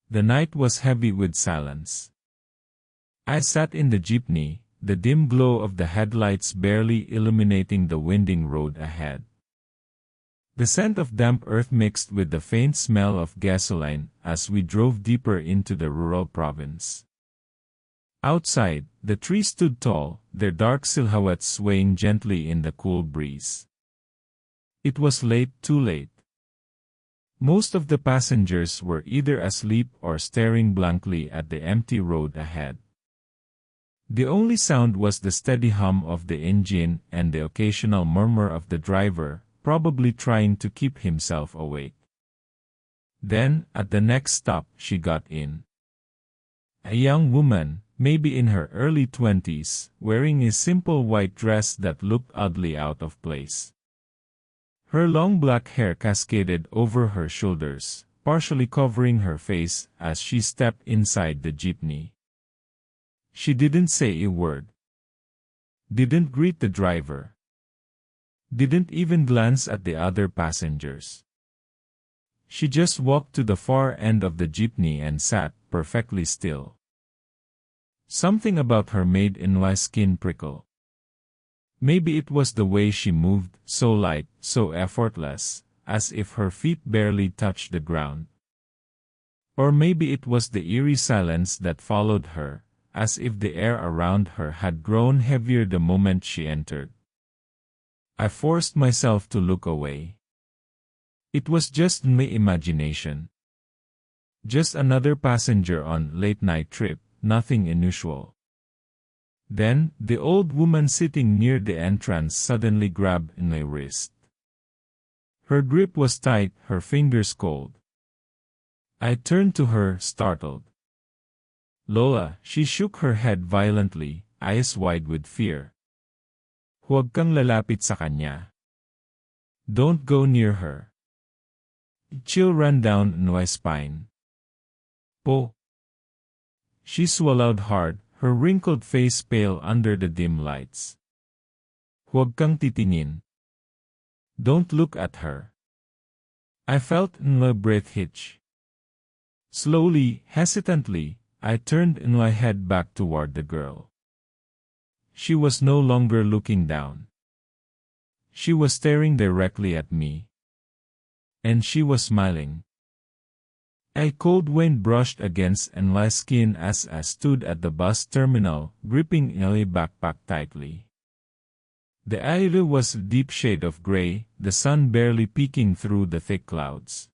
The night was heavy with silence. I sat in the jeepney, the dim glow of the headlights barely illuminating the winding road ahead. The scent of damp earth mixed with the faint smell of gasoline as we drove deeper into the rural province. Outside, the trees stood tall, their dark silhouettes swaying gently in the cool breeze. It was late, too late. Most of the passengers were either asleep or staring blankly at the empty road ahead. The only sound was the steady hum of the engine and the occasional murmur of the driver, probably trying to keep himself awake. Then, at the next stop, she got in. A young woman, maybe in her early 20s, wearing a simple white dress that looked oddly out of place. Her long black hair cascaded over her shoulders, partially covering her face as she stepped inside the jeepney. She didn't say a word. Didn't greet the driver. Didn't even glance at the other passengers. She just walked to the far end of the jeepney and sat, perfectly still. Something about her made my skin prickle. Maybe it was the way she moved, so light, so effortless, as if her feet barely touched the ground. Or maybe it was the eerie silence that followed her, as if the air around her had grown heavier the moment she entered. I forced myself to look away. It was just my imagination. Just another passenger on a late-night trip, nothing unusual. Then, the old woman sitting near the entrance suddenly grabbed my wrist. Her grip was tight, her fingers cold. I turned to her, startled. Lola, she shook her head violently, eyes wide with fear. Huwag kang lalapit sa kanya. Don't go near her. A chill ran down my spine. Po. She swallowed hard, her wrinkled face pale under the dim lights. Huwag kang titingin. Don't look at her. I felt my breath hitch. Slowly, hesitantly, I turned my head back toward the girl. She was no longer looking down. She was staring directly at me. And she was smiling. A cold wind brushed against my skin as I stood at the bus terminal, gripping my backpack tightly. The air was a deep shade of gray, the sun barely peeking through the thick clouds.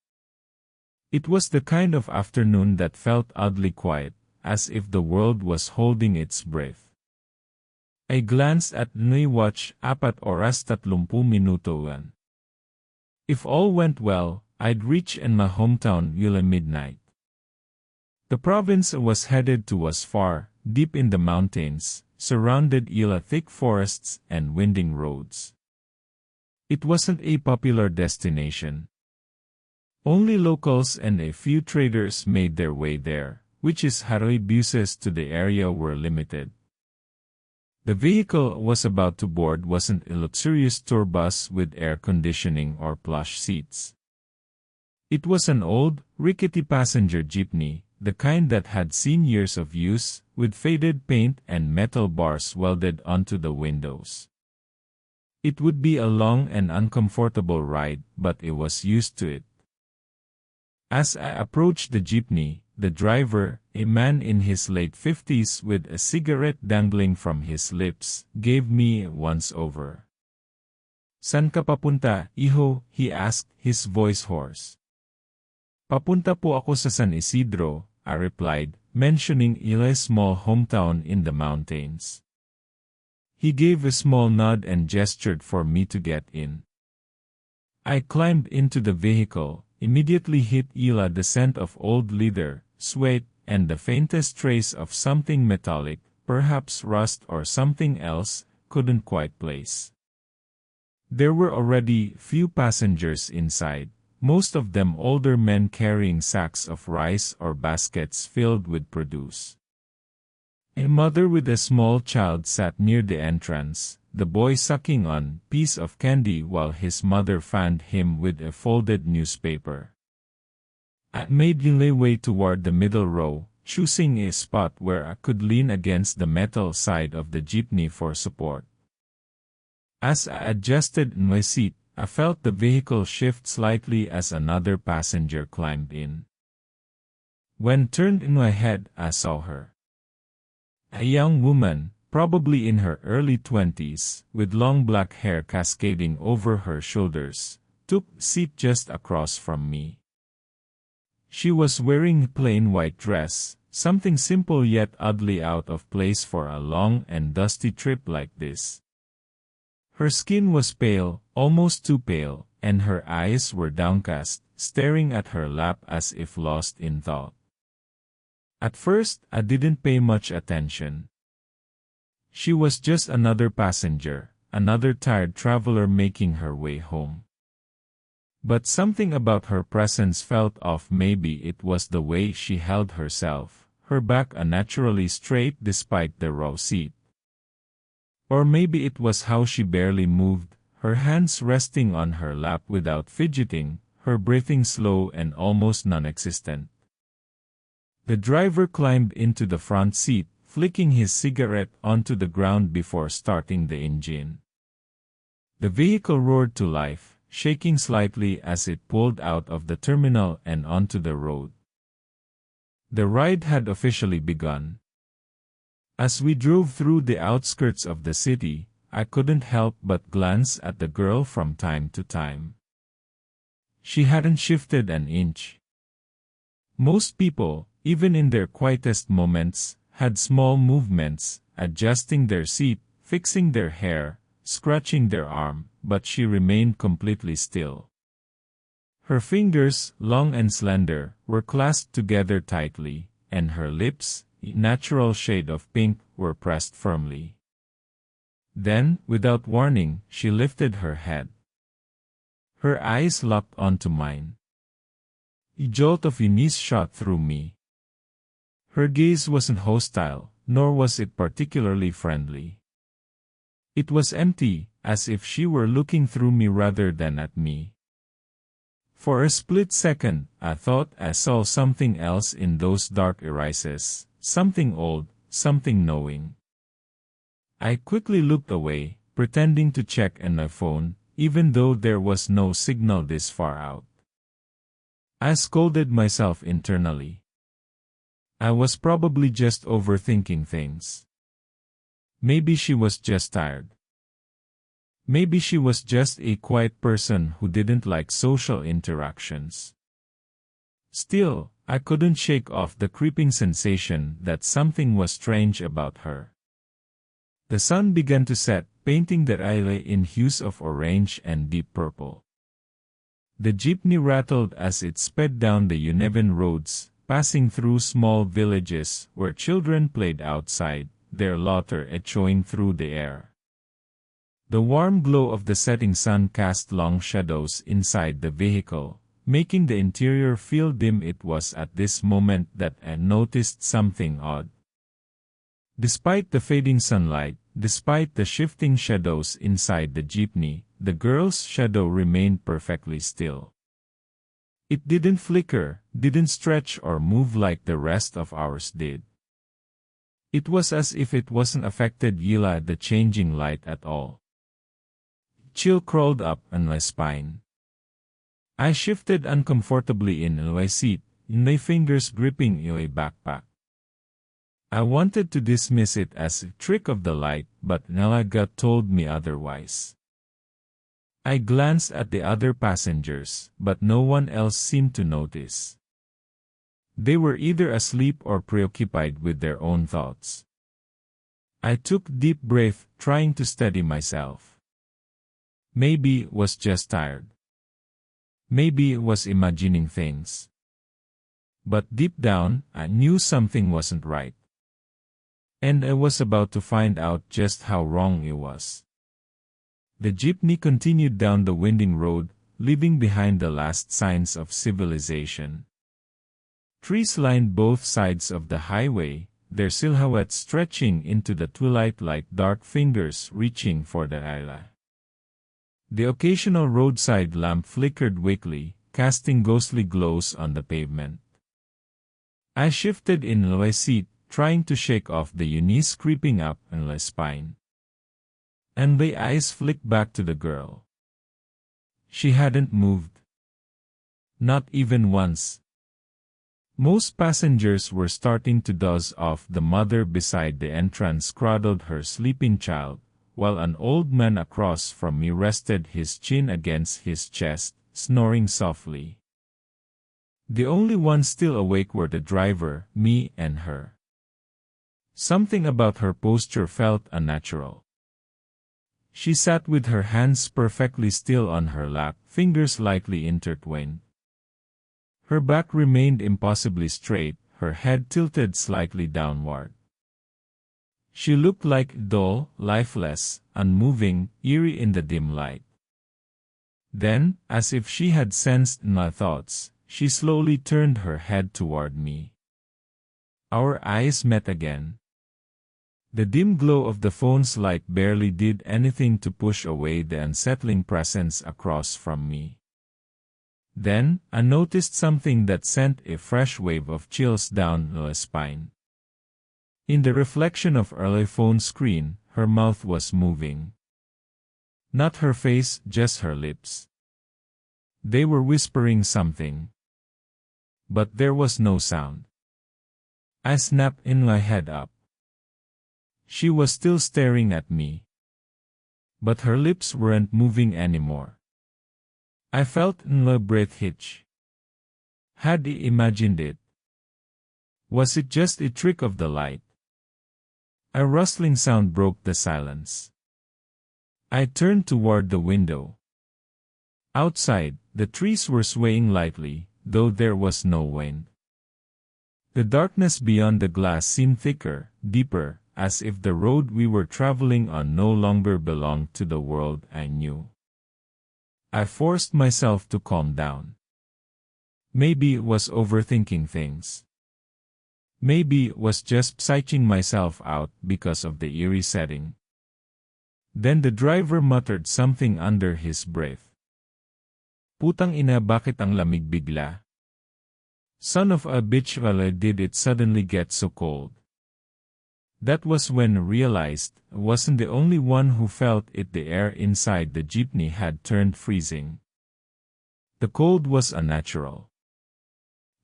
It was the kind of afternoon that felt oddly quiet, as if the world was holding its breath. I glanced at my watch, 4:30 minuto. If all went well, I'd reach in my hometown by midnight. The province was headed to was far, deep in the mountains, surrounded by thick forests and winding roads. It wasn't a popular destination. Only locals and a few traders made their way there, which is how buses to the area were limited. The vehicle was about to board wasn't a luxurious tour bus with air conditioning or plush seats. It was an old, rickety passenger jeepney, the kind that had seen years of use, with faded paint and metal bars welded onto the windows. It would be a long and uncomfortable ride, but I was used to it. As I approached the jeepney, the driver, a man in his late 50s with a cigarette dangling from his lips, gave me a once-over. "San ka papunta, iho?" he asked, his voice hoarse. "Papunta po ako sa San Isidro," I replied, mentioning Eli's small hometown in the mountains. He gave a small nod and gestured for me to get in. I climbed into the vehicle, immediately hit Eli the scent of old leather, sweat, and the faintest trace of something metallic, perhaps rust or something else, couldn't quite place. There were already few passengers inside, most of them older men carrying sacks of rice or baskets filled with produce. A mother with a small child sat near the entrance, the boy sucking on a piece of candy while his mother fanned him with a folded newspaper. I made my way toward the middle row, choosing a spot where I could lean against the metal side of the jeepney for support. As I adjusted my seat, I felt the vehicle shift slightly as another passenger climbed in. When turned in my head, I saw her. A young woman, probably in her early 20s, with long black hair cascading over her shoulders, took a seat just across from me. She was wearing a plain white dress, something simple yet oddly out of place for a long and dusty trip like this. Her skin was pale, almost too pale, and her eyes were downcast, staring at her lap as if lost in thought. At first, I didn't pay much attention. She was just another passenger, another tired traveler making her way home. But something about her presence felt off. Maybe it was the way she held herself, her back unnaturally straight despite the raw seat. Or maybe it was how she barely moved, her hands resting on her lap without fidgeting, her breathing slow and almost non-existent. The driver climbed into the front seat, flicking his cigarette onto the ground before starting the engine. The vehicle roared to life, shaking slightly as it pulled out of the terminal and onto the road. The ride had officially begun. As we drove through the outskirts of the city, I couldn't help but glance at the girl from time to time. She hadn't shifted an inch. Most people, even in their quietest moments, had small movements, adjusting their seat, fixing their hair, scratching their arm, but she remained completely still. Her fingers, long and slender, were clasped together tightly, and her lips, a natural shade of pink, were pressed firmly. Then, without warning, she lifted her head. Her eyes locked onto mine. A jolt of unease shot through me. Her gaze wasn't hostile, nor was it particularly friendly. It was empty, as if she were looking through me rather than at me. For a split second, I thought I saw something else in those dark irises, something old, something knowing. I quickly looked away, pretending to check on my phone, even though there was no signal this far out. I scolded myself internally. I was probably just overthinking things. Maybe she was just tired. Maybe she was just a quiet person who didn't like social interactions. Still, I couldn't shake off the creeping sensation that something was strange about her. The sun began to set, painting the isle in hues of orange and deep purple. The jeepney rattled as it sped down the uneven roads, passing through small villages where children played outside, their laughter echoing through the air. The warm glow of the setting sun cast long shadows inside the vehicle, making the interior feel dim. It was at this moment that I noticed something odd. Despite the fading sunlight, despite the shifting shadows inside the jeepney, the girl's shadow remained perfectly still. It didn't flicker, didn't stretch or move like the rest of ours did. It was as if it wasn't affected by the changing light at all. Chill crawled up on my spine. I shifted uncomfortably in my seat, my fingers gripping a backpack. I wanted to dismiss it as a trick of the light, but my gut told me otherwise. I glanced at the other passengers, but no one else seemed to notice. They were either asleep or preoccupied with their own thoughts. I took deep breath, trying to steady myself. Maybe I was just tired. Maybe I was imagining things. But deep down, I knew something wasn't right. And I was about to find out just how wrong it was. The jeepney continued down the winding road, leaving behind the last signs of civilization. Trees lined both sides of the highway, their silhouettes stretching into the twilight like dark fingers reaching for the isla. The occasional roadside lamp flickered weakly, casting ghostly glows on the pavement. I shifted in my seat, trying to shake off the unease creeping up my spine. And my eyes flicked back to the girl. She hadn't moved. Not even once. Most passengers were starting to doze off. The mother beside the entrance cradled her sleeping child, while an old man across from me rested his chin against his chest, snoring softly. The only ones still awake were the driver, me, and her. Something about her posture felt unnatural. She sat with her hands perfectly still on her lap, fingers lightly intertwined. Her back remained impossibly straight, her head tilted slightly downward. She looked like dull, lifeless, unmoving, eerie in the dim light. Then, as if she had sensed my thoughts, she slowly turned her head toward me. Our eyes met again. The dim glow of the phone's light barely did anything to push away the unsettling presence across from me. Then, I noticed something that sent a fresh wave of chills down my spine. In the reflection of her phone screen, her mouth was moving. Not her face, just her lips. They were whispering something. But there was no sound. I snapped my head up. She was still staring at me. But her lips weren't moving anymore. I felt my breath hitch. Had I imagined it? Was it just a trick of the light? A rustling sound broke the silence. I turned toward the window. Outside, the trees were swaying lightly, though there was no wind. The darkness beyond the glass seemed thicker, deeper, as if the road we were traveling on no longer belonged to the world I knew. I forced myself to calm down. Maybe it was overthinking things. Maybe it was just psyching myself out because of the eerie setting. Then the driver muttered something under his breath. Putang ina, bakit ang lamig bigla? Son of a bitch, why did it suddenly get so cold? That was when I realized I wasn't the only one who felt it. The air inside the jeepney had turned freezing. The cold was unnatural.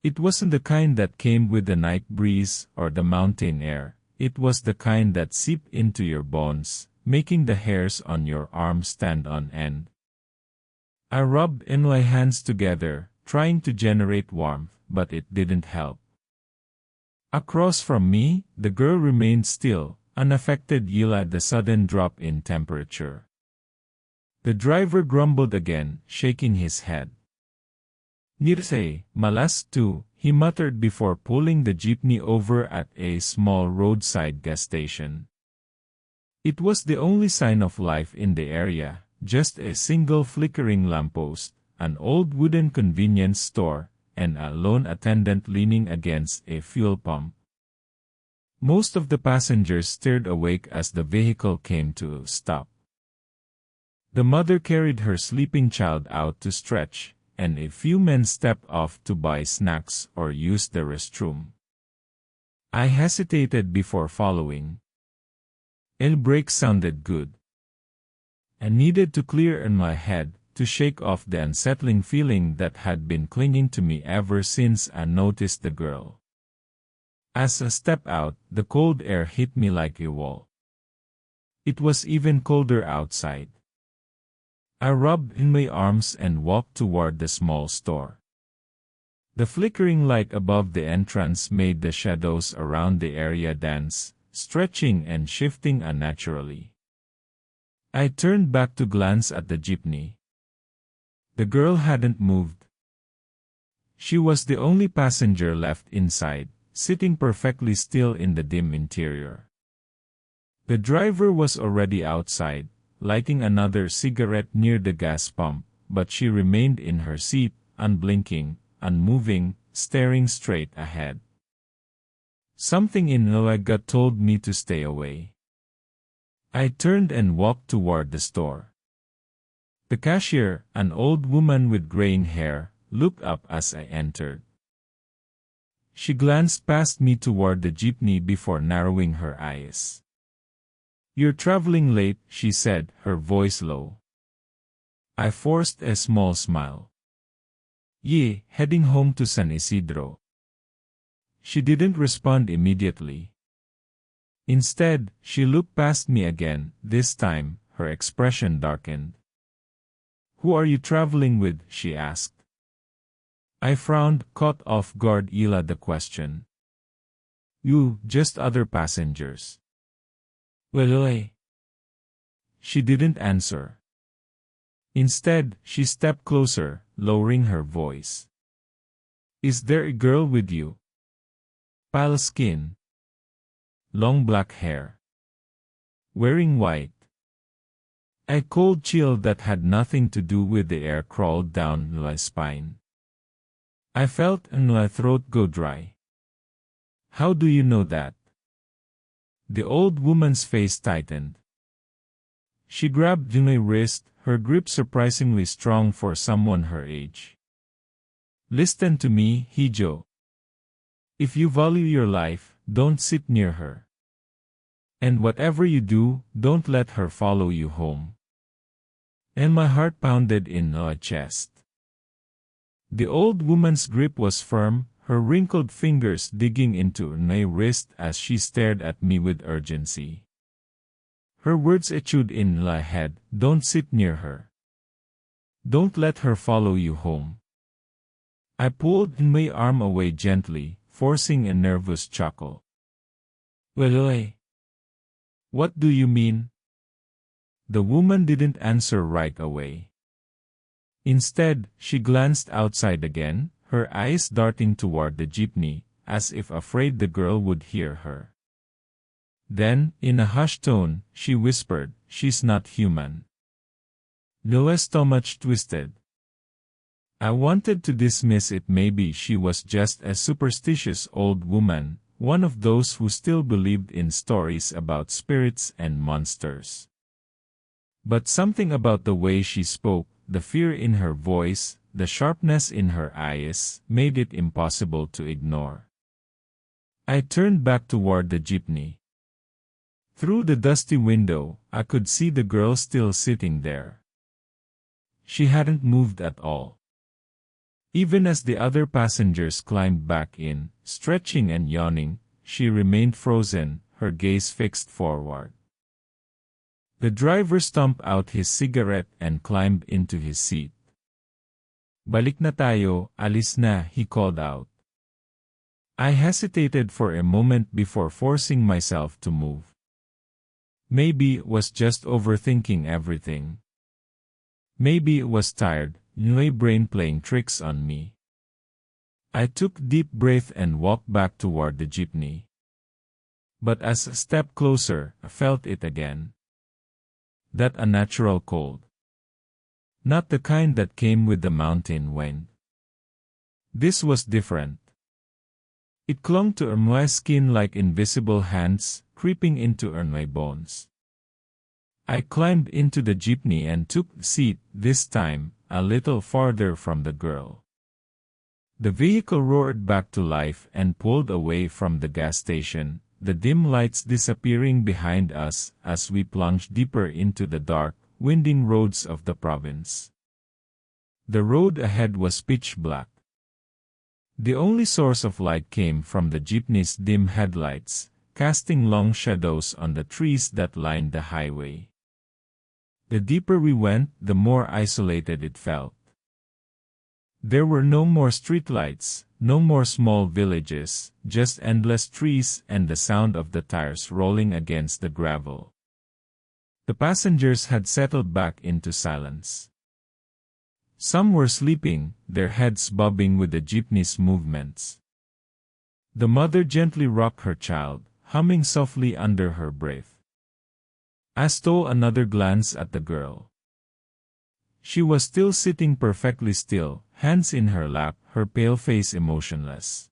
It wasn't the kind that came with the night breeze or the mountain air. It was the kind that seeped into your bones, making the hairs on your arms stand on end. I rubbed my hands together, trying to generate warmth, but it didn't help. Across from me, the girl remained still, unaffected at the sudden drop in temperature. The driver grumbled again, shaking his head. Nirse, malas too, he muttered before pulling the jeepney over at a small roadside gas station. It was the only sign of life in the area, just a single flickering lamppost, an old wooden convenience store, and a lone attendant leaning against a fuel pump. Most of the passengers stared awake as the vehicle came to a stop. The mother carried her sleeping child out to stretch, and a few men stepped off to buy snacks or use the restroom. I hesitated before following. El brake sounded good. I needed to clear in my head, to shake off the unsettling feeling that had been clinging to me ever since I noticed the girl. As I stepped out, the cold air hit me like a wall. It was even colder outside. I rubbed in my arms and walked toward the small store. The flickering light above the entrance made the shadows around the area dance, stretching and shifting unnaturally. I turned back to glance at the jeepney. The girl hadn't moved. She was the only passenger left inside, sitting perfectly still in the dim interior. The driver was already outside, lighting another cigarette near the gas pump, but she remained in her seat, unblinking, unmoving, staring straight ahead. Something in my gut told me to stay away. I turned and walked toward the store. The cashier, an old woman with graying hair, looked up as I entered. She glanced past me toward the jeepney before narrowing her eyes. "You're traveling late," she said, her voice low. I forced a small smile. "Yeah, heading home to San Isidro." She didn't respond immediately. Instead, she looked past me again. This time, her expression darkened. "Who are you traveling with?" she asked. I frowned, caught off guard the question. "You, just other passengers." "Well, She didn't answer. Instead, she stepped closer, lowering her voice. "Is there a girl with you?" "Pale skin. Long black hair. Wearing white." A cold chill that had nothing to do with the air crawled down my spine. I felt my throat go dry. "How do you know that?" The old woman's face tightened. She grabbed my wrist, her grip surprisingly strong for someone her age. "Listen to me, Hijo. If you value your life, don't sit near her. And whatever you do, don't let her follow you home." And my heart pounded in my chest. The old woman's grip was firm, her wrinkled fingers digging into my wrist as she stared at me with urgency. Her words echoed in my head, "Don't sit near her. Don't let her follow you home." I pulled my arm away gently, forcing a nervous chuckle. "Well, what do you mean?" The woman didn't answer right away. Instead, she glanced outside again, her eyes darting toward the jeepney, as if afraid the girl would hear her. Then, in a hushed tone, she whispered, "She's not human." Noah's stomach twisted. I wanted to dismiss it. Maybe she was just a superstitious old woman, one of those who still believed in stories about spirits and monsters. But something about the way she spoke, the fear in her voice, the sharpness in her eyes, made it impossible to ignore. I turned back toward the jeepney. Through the dusty window, I could see the girl still sitting there. She hadn't moved at all. Even as the other passengers climbed back in, stretching and yawning, she remained frozen, her gaze fixed forward. The driver stumped out his cigarette and climbed into his seat. "Balik na tayo, alis na," he called out. I hesitated for a moment before forcing myself to move. Maybe it was just overthinking everything. Maybe it was tired, my brain playing tricks on me. I took deep breath and walked back toward the jeepney. But as I stepped closer, I felt it again. That unnatural cold. Not the kind that came with the mountain wind. This was different. It clung to my skin like invisible hands, creeping into my bones. I climbed into the jeepney and took the seat, this time, a little farther from the girl. The vehicle roared back to life and pulled away from the gas station, the dim lights disappearing behind us as we plunged deeper into the dark, winding roads of the province. The road ahead was pitch black. The only source of light came from the jeepney's dim headlights, casting long shadows on the trees that lined the highway. The deeper we went, the more isolated it felt. There were no more streetlights, no more small villages, just endless trees and the sound of the tires rolling against the gravel. The passengers had settled back into silence. Some were sleeping, their heads bobbing with the jeepney's movements. The mother gently rocked her child, humming softly under her breath. I stole another glance at the girl. She was still sitting perfectly still, hands in her lap, her pale face emotionless.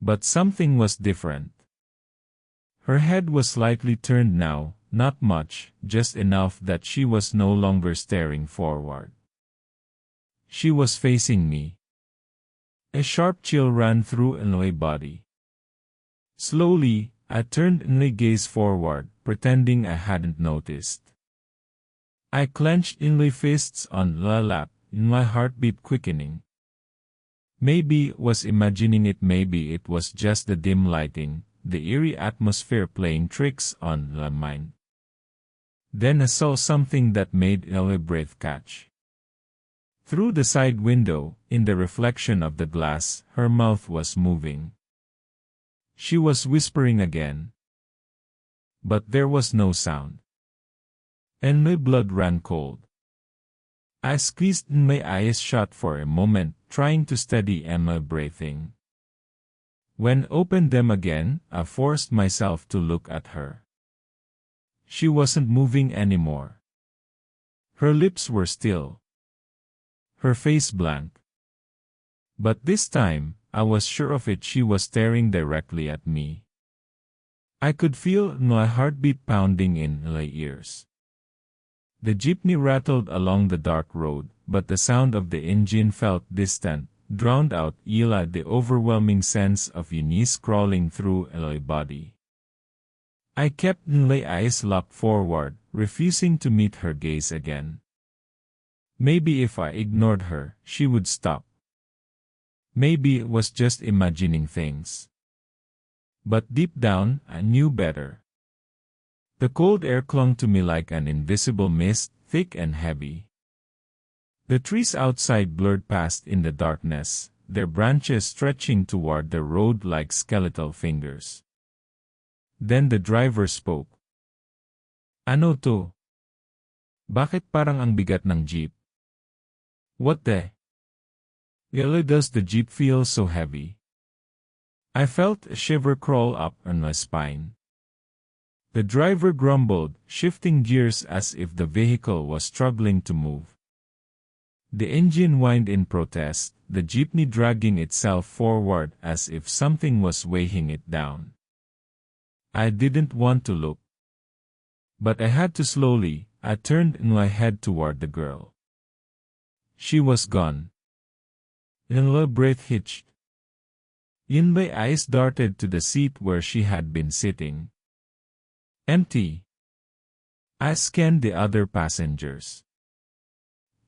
But something was different. Her head was slightly turned now, not much, just enough that she was no longer staring forward. She was facing me. A sharp chill ran through my body. Slowly, I turned my gaze forward, pretending I hadn't noticed. I clenched my fists on my lap, my heartbeat quickening. Maybe I was imagining it, maybe it was just the dim lighting, the eerie atmosphere playing tricks on my mind. Then I saw something that made my breath catch. Through the side window, in the reflection of the glass, her mouth was moving. She was whispering again. But there was no sound. And my blood ran cold. I squeezed my eyes shut for a moment, trying to steady my breathing. When I opened them again, I forced myself to look at her. She wasn't moving anymore. Her lips were still. Her face blank. But this time, I was sure of it, she was staring directly at me. I could feel my heartbeat pounding in my ears. The jeepney rattled along the dark road, but the sound of the engine felt distant, drowned out the overwhelming sense of unease crawling through my body. I kept my eyes locked forward, refusing to meet her gaze again. Maybe if I ignored her, she would stop. Maybe it was just imagining things. But deep down, I knew better. The cold air clung to me like an invisible mist, thick and heavy. The trees outside blurred past in the darkness, their branches stretching toward the road like skeletal fingers. Then the driver spoke. Ano to? Bakit parang ang bigat ng jeep? What the? Why does the jeep feel so heavy? I felt a shiver crawl up my spine. The driver grumbled, shifting gears as if the vehicle was struggling to move. The engine whined in protest, the jeepney dragging itself forward as if something was weighing it down. I didn't want to look. But I had to slowly. I turned my head toward the girl. She was gone. My breath hitched. My eyes darted to the seat where she had been sitting. Empty. I scanned the other passengers.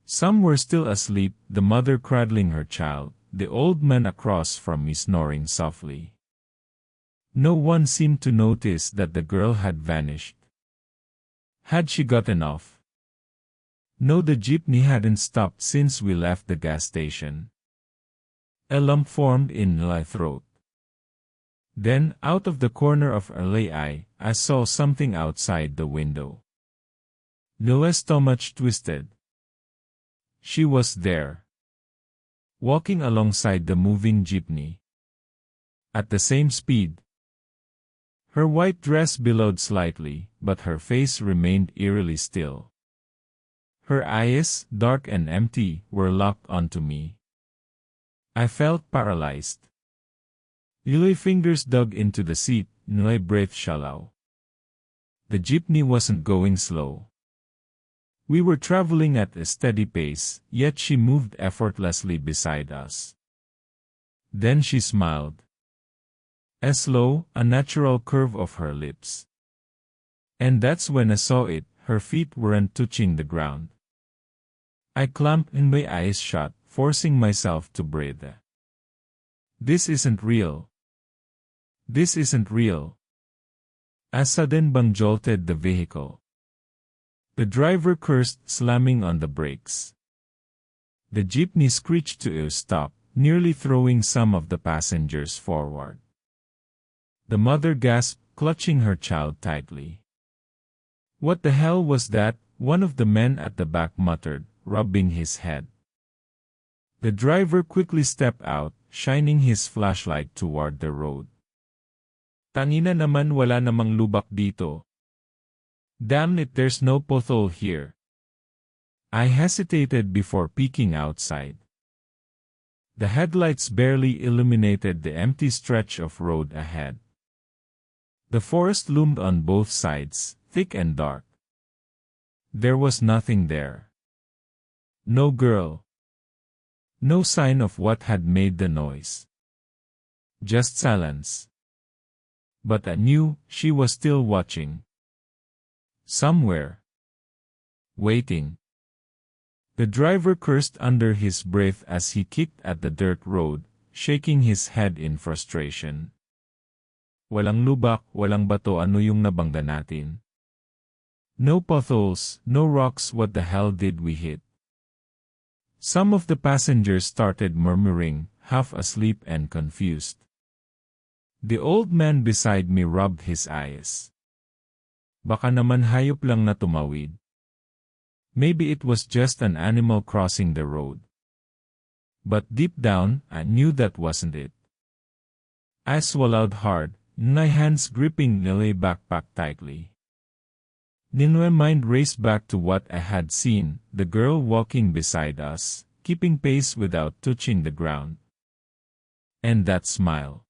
Some were still asleep, the mother cradling her child, the old man across from me snoring softly. No one seemed to notice that the girl had vanished. Had she gotten off? No, the jeepney hadn't stopped since we left the gas station. A lump formed in my throat. Then, out of the corner of my eye, I saw something outside the window. My stomach twisted. She was there. Walking alongside the moving jeepney. At the same speed. Her white dress billowed slightly, but her face remained eerily still. Her eyes, dark and empty, were locked onto me. I felt paralyzed. My fingers dug into the seat, my breath shallow. The jeepney wasn't going slow. We were traveling at a steady pace, yet she moved effortlessly beside us. Then she smiled. A slow, unnatural curve of her lips. And that's when I saw it, her feet weren't touching the ground. I clamped my eyes shut, forcing myself to breathe. This isn't real. This isn't real. A sudden bang jolted the vehicle. The driver cursed, slamming on the brakes. The jeepney screeched to a stop, nearly throwing some of the passengers forward. The mother gasped, clutching her child tightly. What the hell was that? One of the men at the back muttered, rubbing his head. The driver quickly stepped out, shining his flashlight toward the road. Tangina naman, wala namang lubak dito. Damn it, there's no pothole here. I hesitated before peeking outside. The headlights barely illuminated the empty stretch of road ahead. The forest loomed on both sides, thick and dark. There was nothing there. No girl. No sign of what had made the noise. Just silence. But I knew she was still watching. Somewhere. Waiting. The driver cursed under his breath as he kicked at the dirt road, shaking his head in frustration. Walang lubak, walang bato, ano yung nabangga natin? No potholes, no rocks, what the hell did we hit? Some of the passengers started murmuring, half asleep and confused. The old man beside me rubbed his eyes. Baka naman hayop lang na tumawid. Maybe it was just an animal crossing the road. But deep down, I knew that wasn't it. I swallowed hard, my hands gripping Nilay backpack tightly. Then my mind raced back to what I had seen, the girl walking beside us, keeping pace without touching the ground. And that smile.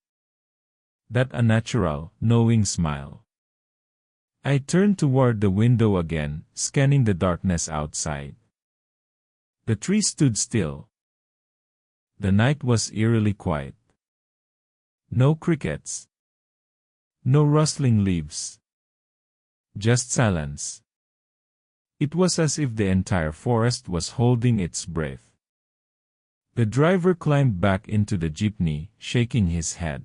That unnatural, knowing smile. I turned toward the window again, scanning the darkness outside. The trees stood still. The night was eerily quiet. No crickets. No rustling leaves. Just silence. It was as if the entire forest was holding its breath. The driver climbed back into the jeepney, shaking his head.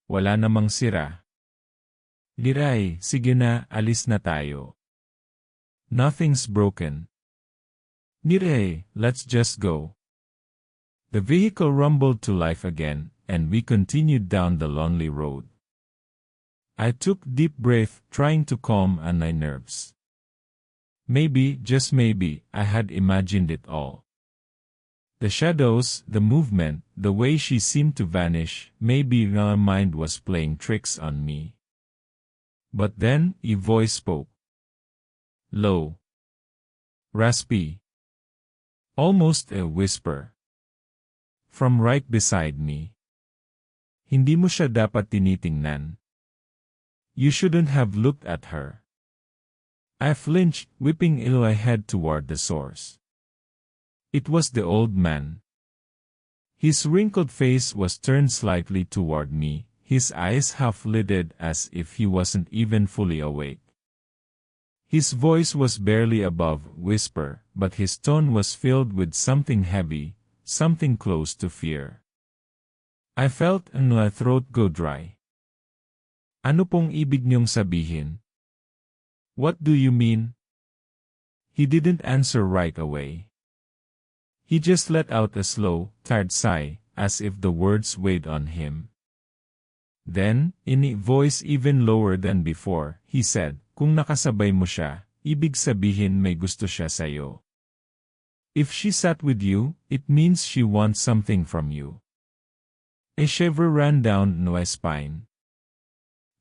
Wala namang sira. Liray, sige na, alis na tayo. Nothing's broken. Liray, let's just go. The vehicle rumbled to life again, and we continued down the lonely road. I took deep breath, trying to calm my nerves. Maybe, just maybe, I had imagined it all. The shadows, the movement, the way she seemed to vanish, maybe my mind was playing tricks on me. But then, a voice spoke. Low. Raspy. Almost a whisper. From right beside me. Hindi mo siya dapat tinitingnan. You shouldn't have looked at her. I flinched, whipping my head toward the source. It was the old man. His wrinkled face was turned slightly toward me, his eyes half-lidded as if he wasn't even fully awake. His voice was barely above whisper, but his tone was filled with something heavy, something close to fear. I felt my throat go dry. Ano pong ibig niyong sabihin? What do you mean? He didn't answer right away. He just let out a slow, tired sigh, as if the words weighed on him. Then, in a voice even lower than before, he said, Kung nakasabay mo siya, ibig sabihin may gusto siya sa'yo. If she sat with you, it means she wants something from you. A shiver ran down my spine.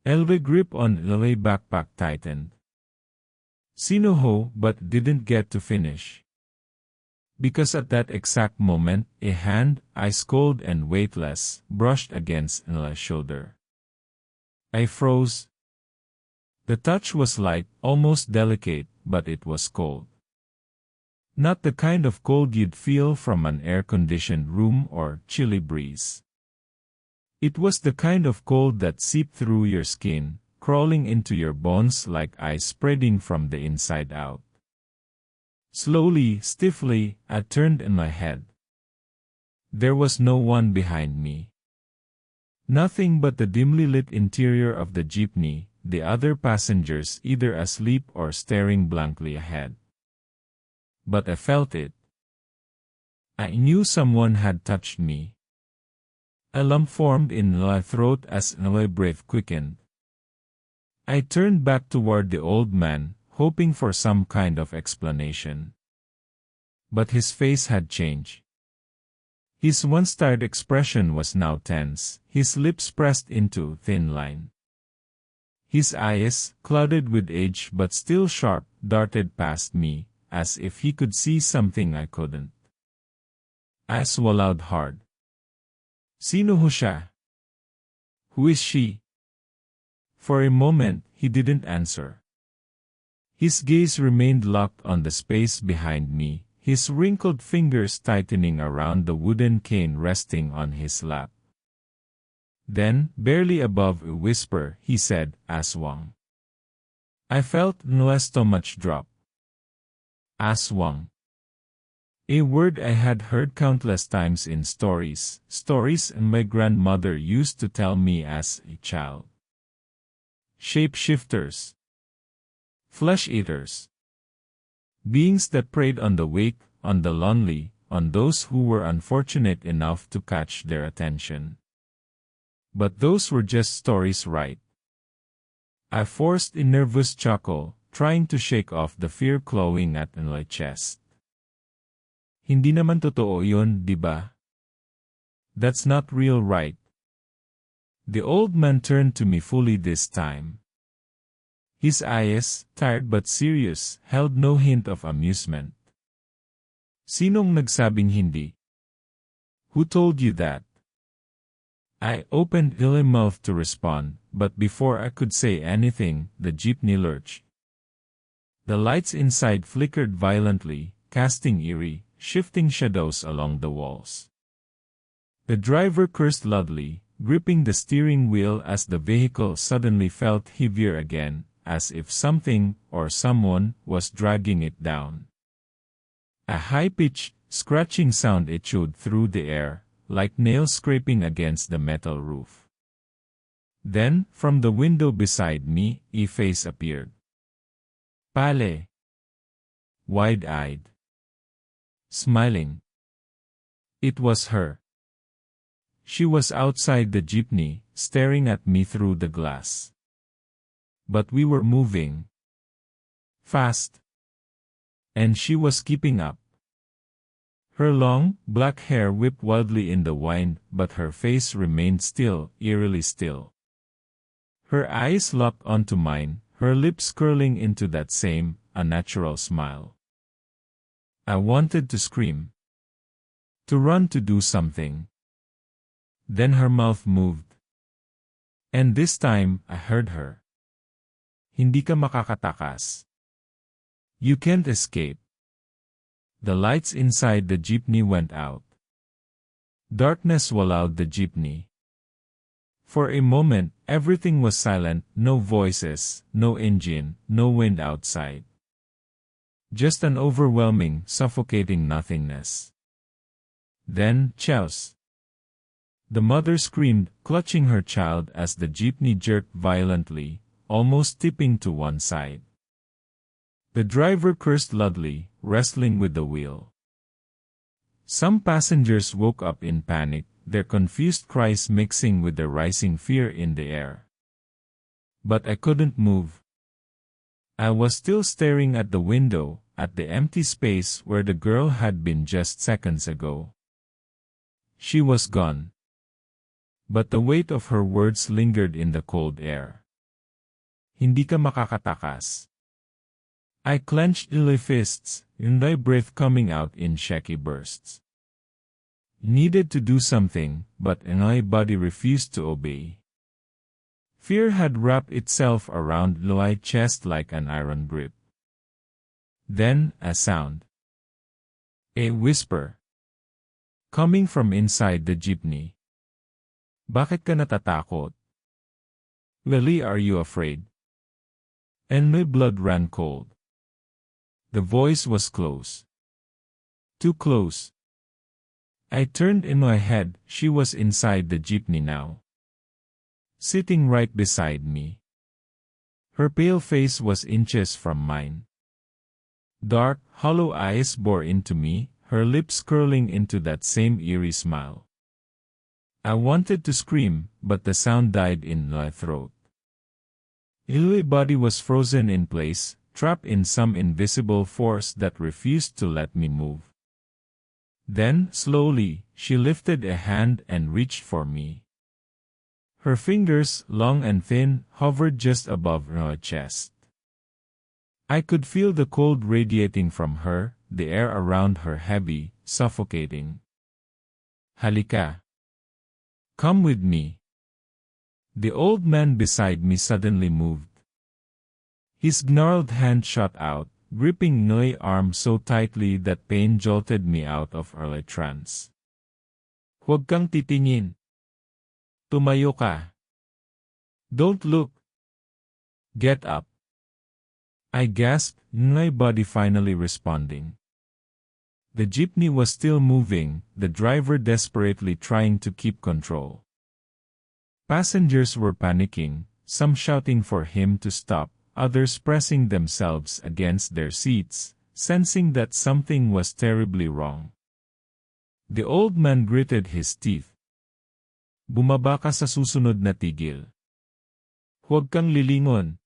Elve's grip on Lilay's backpack tightened. Sino ho, but didn't get to finish. Because at that exact moment, a hand, ice cold and weightless, brushed against Lilay's shoulder. I froze. The touch was light, almost delicate, but it was cold. Not the kind of cold you'd feel from an air-conditioned room or chilly breeze. It was the kind of cold that seeped through your skin, crawling into your bones like ice spreading from the inside out. Slowly, stiffly, I turned in my head. There was no one behind me. Nothing but the dimly lit interior of the jeepney, the other passengers either asleep or staring blankly ahead. But I felt it. I knew someone had touched me. A lump formed in my throat as my breath quickened. I turned back toward the old man, hoping for some kind of explanation. But his face had changed. His once tired expression was now tense, his lips pressed into a thin line. His eyes, clouded with age but still sharp, darted past me, as if he could see something I couldn't. I swallowed hard. Sino ho siya? Who is she? For a moment, he didn't answer. His gaze remained locked on the space behind me, his wrinkled fingers tightening around the wooden cane resting on his lap. Then, barely above a whisper, he said, "Aswang." I felt my stomach drop. Aswang. A word I had heard countless times in stories my grandmother used to tell me as a child. Shapeshifters. Flesh-eaters. Beings that preyed on the weak, on the lonely, on those who were unfortunate enough to catch their attention. But those were just stories, right? I forced a nervous chuckle, trying to shake off the fear clawing at my chest. Hindi naman totoo yun, di ba? That's not real, right? The old man turned to me fully this time. His eyes, tired but serious, held no hint of amusement. Sinong nagsabing hindi? Who told you that? I opened my mouth to respond, but before I could say anything, the jeepney lurched. The lights inside flickered violently, casting eerie, shifting shadows along the walls. The driver cursed loudly, gripping the steering wheel as the vehicle suddenly felt heavier again, as if something or someone was dragging it down. A high-pitched, scratching sound echoed through the air, like nails scraping against the metal roof. Then, from the window beside me, a face appeared. Pale. Wide-eyed. Smiling. It was her. She was outside the jeepney, staring at me through the glass. But we were moving. Fast. And she was keeping up. Her long, black hair whipped wildly in the wind, but her face remained still, eerily still. Her eyes locked onto mine, her lips curling into that same, unnatural smile. I wanted to scream. To run, to do something. Then her mouth moved. And this time, I heard her. Hindi ka makakatakas. You can't escape. The lights inside the jeepney went out. Darkness swallowed the jeepney. For a moment, everything was silent, no voices, no engine, no wind outside. Just an overwhelming, suffocating nothingness. Then, chows. The mother screamed, clutching her child as the jeepney jerked violently, almost tipping to one side. The driver cursed loudly, wrestling with the wheel. Some passengers woke up in panic, their confused cries mixing with the rising fear in the air. But I couldn't move. I was still staring at the window, at the empty space where the girl had been just seconds ago. She was gone. But the weight of her words lingered in the cold air. Hindi ka makakatakas. I clenched my fists, my breath coming out in shaky bursts. Needed to do something, but my body refused to obey. Fear had wrapped itself around my chest like an iron grip. Then, a sound. A whisper. Coming from inside the jeepney. Bakit ka natatakot? Really, are you afraid? And my blood ran cold. The voice was close. Too close. I turned in my head, she was inside the jeepney now. Sitting right beside me. Her pale face was inches from mine. Dark, hollow eyes bored into me, her lips curling into that same eerie smile. I wanted to scream, but the sound died in my throat. My body was frozen in place, trapped in some invisible force that refused to let me move. Then, slowly, she lifted a hand and reached for me. Her fingers, long and thin, hovered just above her chest. I could feel the cold radiating from her, the air around her heavy, suffocating. Halika. Come with me. The old man beside me suddenly moved. His gnarled hand shot out, gripping Noy's arm so tightly that pain jolted me out of early trance. Huwag kang titingin. Tumayo ka. Don't look. Get up. I gasped, my body finally responding. The jeepney was still moving, the driver desperately trying to keep control. Passengers were panicking, some shouting for him to stop, others pressing themselves against their seats, sensing that something was terribly wrong. The old man gritted his teeth. Bumaba ka sa susunod na tigil. Huwag kang lilingon.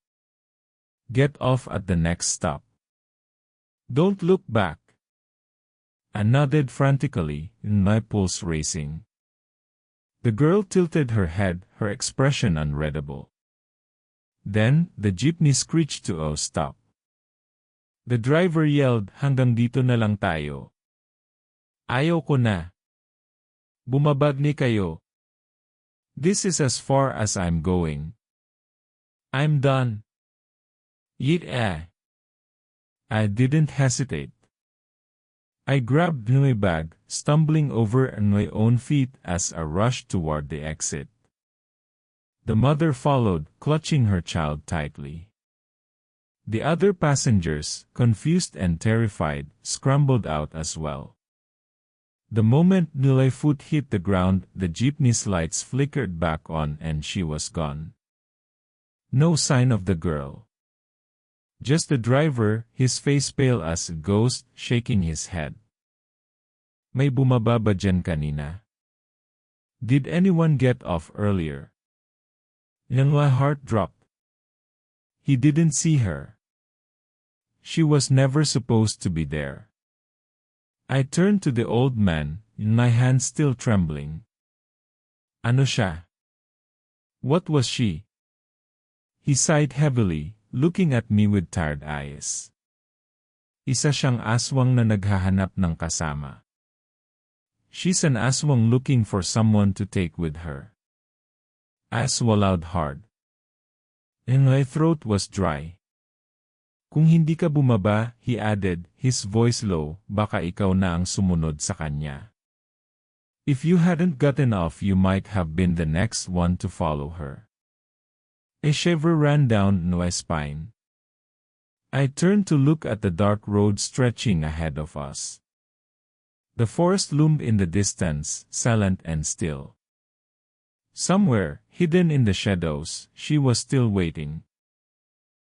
Get off at the next stop. Don't look back. I nodded frantically, my pulse racing. The girl tilted her head, her expression unreadable. Then, the jeepney screeched to a stop. The driver yelled, hanggang dito na lang tayo. Ayaw ko na. Bumabagni kayo. This is as far as I'm going. I'm done. Yeah. I didn't hesitate. I grabbed my bag, stumbling over on my own feet as I rushed toward the exit. The mother followed, clutching her child tightly. The other passengers, confused and terrified, scrambled out as well. The moment Nilay's foot hit the ground, the jeepney's lights flickered back on and she was gone. No sign of the girl. Just the driver, his face pale as a ghost, shaking his head. May bumaba ba dyan kanina? Did anyone get off earlier? My heart dropped. He didn't see her. She was never supposed to be there. I turned to the old man, my hands still trembling. Ano siya? What was she? He sighed heavily, looking at me with tired eyes. Isa siyang aswang na naghahanap ng kasama. She's an aswang looking for someone to take with her. I swallowed hard. And my throat was dry. Kung hindi ka bumaba, he added, his voice low, baka ikaw na ang sumunod sa kanya. If you hadn't gotten off, you might have been the next one to follow her. A shiver ran down my spine. I turned to look at the dark road stretching ahead of us. The forest loomed in the distance, silent and still. Somewhere, hidden in the shadows, she was still waiting.